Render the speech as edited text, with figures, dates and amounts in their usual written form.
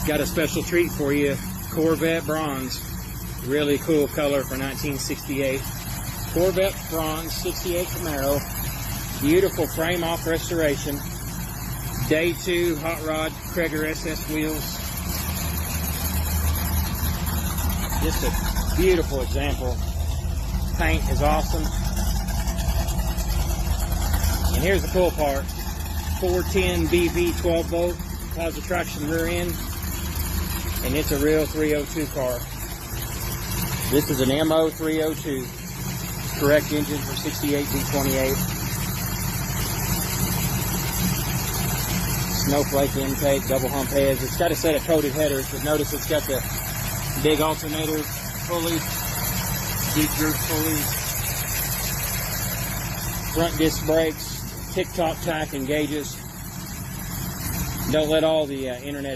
Got a special treat for you, Corvette bronze. Really cool color for 1968. Corvette bronze, 68 Camaro. Beautiful frame off restoration. Day 2 hot rod Cragar SS wheels. Just a beautiful example. Paint is awesome. And here's the cool part. 410 BV 12 volt positive traction rear end. And it's a real 302 car. This is an MO 302. Correct engine for 68 Z28. Snowflake intake, double hump heads. It's got a set of coated headers, but notice it's got the big alternator pulley, deep groove pulleys, front disc brakes, tick-tock tack and gauges. Don't let all the internet